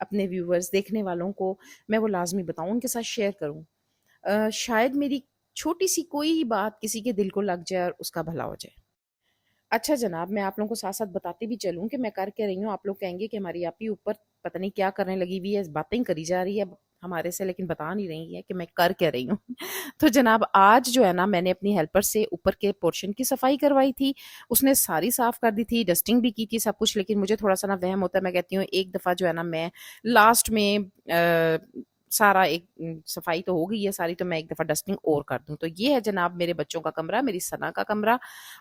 اپنے ویورز دیکھنے والوں کو میں وہ لازمی بتاؤں، ان کے ساتھ شیئر کروں، شاید میری چھوٹی سی کوئی بات کسی کے دل کو لگ جائے اور اس کا بھلا ہو جائے۔ اچھا جناب، میں آپ لوگوں کو ساتھ ساتھ بتاتی بھی چلوں کہ میں کر کے رہی ہوں۔ آپ لوگ کہیں گے کہ ہماری آپ ہی اوپر پتہ نہیں کیا کرنے لگی ہوئی ہے، باتیں کری جا رہی ہے ہمارے سے، لیکن بتا نہیں رہی ہے کہ میں کر کے رہی ہوں۔ تو جناب آج جو ہے نا میں نے اپنی ہیلپر سے اوپر کے پورشن کی صفائی کروائی تھی، اس نے ساری صاف کر دی تھی، ڈسٹنگ بھی کی تھی سب کچھ، لیکن مجھے تھوڑا سا نا وہم ہوتا ہے، میں کہتی ہوں ایک دفعہ جو ہے نا میں لاسٹ میں سارا ایک صفائی تو ہو گئی ہے ساری، تو میں ایک دفعہ ڈسٹنگ اور کر دوں۔ تو یہ ہے جناب میرے بچوں کا کمرہ، میری ثنا کا کمرہ،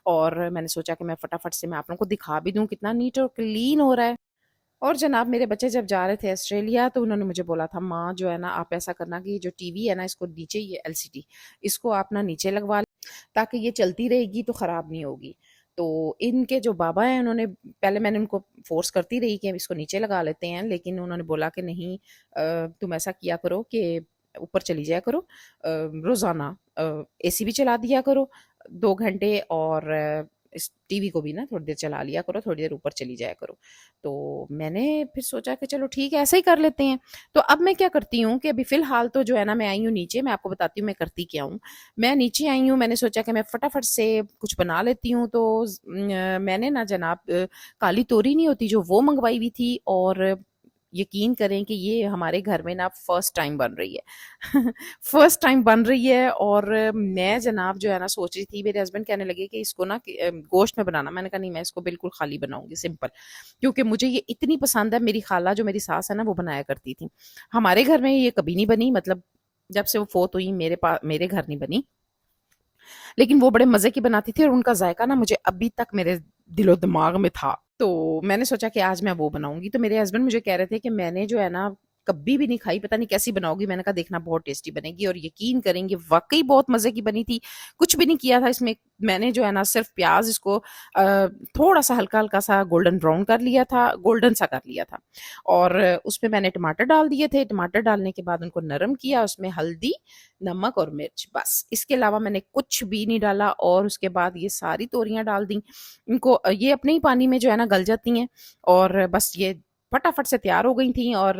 اور میں نے سوچا کہ میں فٹافٹ سے میں آپ لوگوں کو دکھا بھی دوں کتنا نیٹ اور کلین ہو رہا ہے۔ اور جناب میرے بچے جب جا رہے تھے آسٹریلیا تو انہوں نے مجھے بولا تھا ماں جو ہے نا آپ ایسا کرنا کہ یہ جو ٹی وی ہے نا اس کو نیچے، یہ LCD اس کو آپ نا نیچے لگوا لیں تاکہ یہ چلتی رہے گی تو خراب نہیں ہوگی۔ تو ان کے جو بابا ہیں انہوں نے، پہلے میں نے ان کو فورس کرتی رہی کہ اس کو نیچے لگا لیتے ہیں، لیکن انہوں نے بولا کہ نہیں، تم ایسا کیا کرو کہ اوپر چلی جایا کرو، روزانہ AC بھی چلا دیا کرو 2 گھنٹے، اور اس ٹی وی کو بھی نا تھوڑی دیر چلا لیا کرو، تھوڑی دیر اوپر چلی جایا کرو۔ تو میں نے پھر سوچا کہ چلو ٹھیک ہے ایسا ہی کر لیتے ہیں۔ تو اب میں کیا کرتی ہوں کہ ابھی فی الحال تو جو ہے نا میں آئی ہوں نیچے، میں آپ کو بتاتی ہوں میں کرتی کیا ہوں۔ میں نیچے آئی ہوں، میں نے سوچا کہ میں فٹافٹ سے کچھ بنا لیتی ہوں، تو میں نے نا جناب کالی توری نہیں ہوتی جو، وہ منگوائی ہوئی تھی، اور یقین کریں کہ یہ ہمارے گھر میں نا فرسٹ ٹائم بن رہی ہے فرسٹ ٹائم بن رہی ہے، اور میں جناب جو ہے نا سوچ رہی تھی، میرے ہسبینڈ کہنے لگے کہ اس کو نا گوشت میں بنانا، میں نے کہا نہیں میں اس کو بالکل خالی بناؤں گی سمپل، کیونکہ مجھے یہ اتنی پسند ہے۔ میری خالہ جو میری ساس ہے نا وہ بنایا کرتی تھی، ہمارے گھر میں یہ کبھی نہیں بنی، مطلب جب سے وہ فوت ہوئی میرے گھر نہیں بنی، لیکن وہ بڑے مزے کی بناتی تھی، اور ان کا ذائقہ نا مجھے ابھی تک میرے دل و دماغ میں تھا۔ تو میں نے سوچا کہ آج میں وہ بناؤں گی۔ تو میرے ہسبینڈ مجھے کہہ رہے تھے کہ میں نے جو ہے نا کبھی بھی نہیں کھائی، پتہ نہیں کیسی بناؤ گی، میں نے کہا دیکھنا بہت ٹیسٹی بنے گی، اور یقین کریں گے واقعی بہت مزے کی بنی تھی۔ کچھ بھی نہیں کیا تھا اس میں نے جو ہے نا صرف پیاز اس کو تھوڑا سا ہلکا ہلکا سا گولڈن براؤن کر لیا تھا، گولڈن سا کر لیا تھا، اور اس میں نے ٹماٹر ڈال دیے تھے، ٹماٹر ڈالنے کے بعد ان کو نرم کیا، اس میں ہلدی، نمک اور مرچ، بس اس کے علاوہ میں نے کچھ بھی نہیں ڈالا، اور اس کے بعد یہ ساری توریاں ڈال دیں ان کو، یہ اپنے ہی پانی میں جو ہے نا گل جاتی ہیں، اور بس یہ فٹافٹ سے تیار ہو گئی تھیں، اور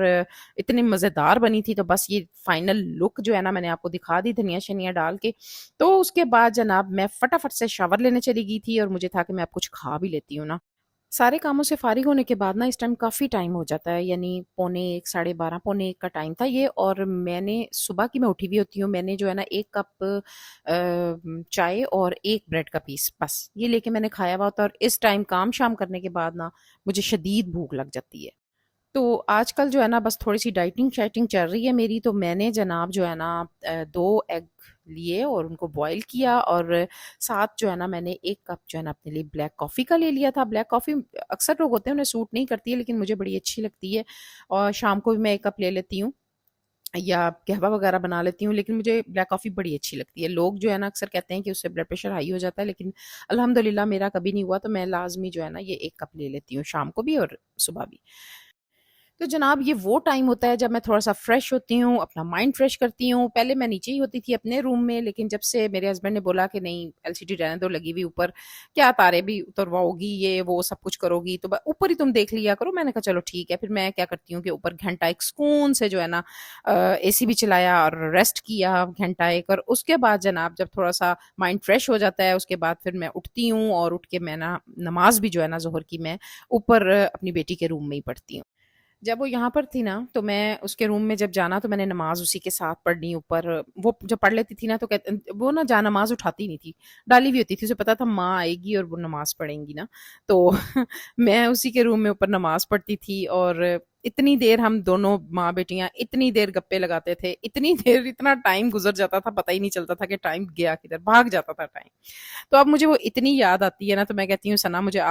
اتنی مزیدار بنی تھی۔ تو بس یہ فائنل لک جو ہے نا میں نے آپ کو دکھا دی دھنیا شنیا ڈال کے۔ تو اس کے بعد جناب میں فٹافٹ سے شاور لینے چلی گئی تھی، اور مجھے تھا کہ میں اب کچھ کھا بھی لیتی ہوں نا۔ سارے کاموں سے فارغ ہونے کے بعد نا اس ٹائم کافی ٹائم ہو جاتا ہے، یعنی 1:45 12:30 1:45 کا ٹائم تھا یہ، اور میں نے صبح کی میں اٹھی ہوئی ہوتی ہوں، میں نے جو ہے نا 1 کپ چائے اور 1 بریڈ کا پیس بس یہ لے کے میں نے کھایا ہوا ہوتا، اور اس ٹائم کام شام کرنے کے بعد نا مجھے شدید بھوک لگ جاتی ہے۔ تو آج کل جو ہے نا بس تھوڑی سی ڈائٹنگ شائٹنگ چل رہی ہے میری، تو میں نے جناب جو ہے نا 2 ایگ لیے اور ان کو بوائل کیا، اور ساتھ جو ہے نا میں نے 1 کپ جو ہے نا اپنے لیے بلیک کافی کا لے لیا تھا۔ بلیک کافی اکثر لوگ ہوتے ہیں انہیں سوٹ نہیں کرتی ہے، لیکن مجھے بڑی اچھی لگتی ہے، اور شام کو بھی میں 1 کپ لے لیتی ہوں، یا قہوہ وغیرہ بنا لیتی ہوں، لیکن مجھے بلیک کافی بڑی اچھی لگتی ہے۔ لوگ جو ہے نا اکثر کہتے ہیں کہ اس سے بلڈ پریشر ہائی ہو جاتا ہے، لیکن الحمدللہ میرا کبھی نہیں ہوا، تو میں لازمی جو ہے نا یہ 1 کپ لے لیتی ہوں، شام کو بھی اور صبح بھی۔ تو جناب یہ وہ ٹائم ہوتا ہے جب میں تھوڑا سا فریش ہوتی ہوں، اپنا مائنڈ فریش کرتی ہوں۔ پہلے میں نیچے ہی ہوتی تھی اپنے روم میں، لیکن جب سے میرے ہسبینڈ نے بولا کہ نہیں LCD رہنے دو لگی ہوئی اوپر، کیا تارے بھی اترواؤ گی، یہ وہ سب کچھ کرو گی، تو اوپر ہی تم دیکھ لیا کرو۔ میں نے کہا چلو ٹھیک ہے، پھر میں کیا کرتی ہوں کہ اوپر گھنٹہ ایک سکون سے جو ہے نا AC بھی چلایا اور ریسٹ کیا گھنٹہ ایک، اور اس کے بعد جناب جب تھوڑا سا مائنڈ فریش ہو جاتا ہے اس کے بعد پھر میں اٹھتی ہوں، اور اٹھ کے میں نا نماز بھی جو ہے نا ظہر کی میں اوپر اپنی بیٹی کے روم میں ہی پڑھتی ہوں۔ جب وہ یہاں پر تھی نا تو میں اس کے روم میں جب جانا تو میں نے نماز اسی کے ساتھ پڑھنی اوپر، وہ جب پڑھ لیتی تھی نا تو وہ نا جا نماز اٹھاتی نہیں تھی، ڈالی ہوئی ہوتی تھی، اسے پتا تھا ماں آئے گی اور وہ نماز پڑھیں گی نا، تو میں اسی کے روم میں اوپر نماز پڑھتی تھی، اور اتنی دیر ہم دونوں ماں بیٹیاں اتنی دیر گپے لگاتے تھے، اتنی دیر اتنا ٹائم گزر جاتا تھا پتہ ہی نہیں چلتا تھا کہ ٹائم گیا کدھر، بھاگ جاتا تھا ٹائم۔ تو اب مجھے وہ اتنی یاد آتی ہے نا، تو میں کہتی ہوں ثنا میں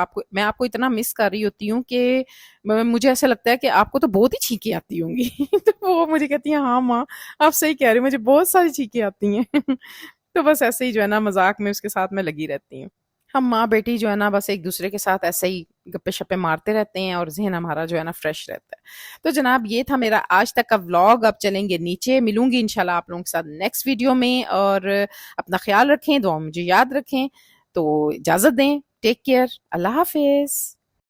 آپ کو اتنا مس کر رہی ہوتی ہوں کہ مجھے ایسا لگتا ہے کہ آپ کو تو بہت ہی چھینکیں آتی ہوں گی تو وہ مجھے کہتی ہیں ہاں ماں آپ صحیح کہہ رہی ہیں، مجھے بہت ساری چھینکیں آتی ہیں تو بس ایسے ہی جو ہے نا مذاق میں اس کے ساتھ میں لگی رہتی ہوں۔ ہم ماں بیٹی جو ہے نا بس ایک دوسرے کے ساتھ ایسے ہی گپے شپے مارتے رہتے ہیں، اور ذہن ہمارا جو ہے نا فریش رہتا ہے۔ تو جناب یہ تھا میرا آج تک کا ولاگ، اب چلیں گے نیچے، ملوں گی انشاءاللہ آپ لوگوں کے ساتھ نیکسٹ ویڈیو میں، اور اپنا خیال رکھیں، دعا مجھے یاد رکھیں، تو اجازت دیں، ٹیک کیئر، اللہ حافظ۔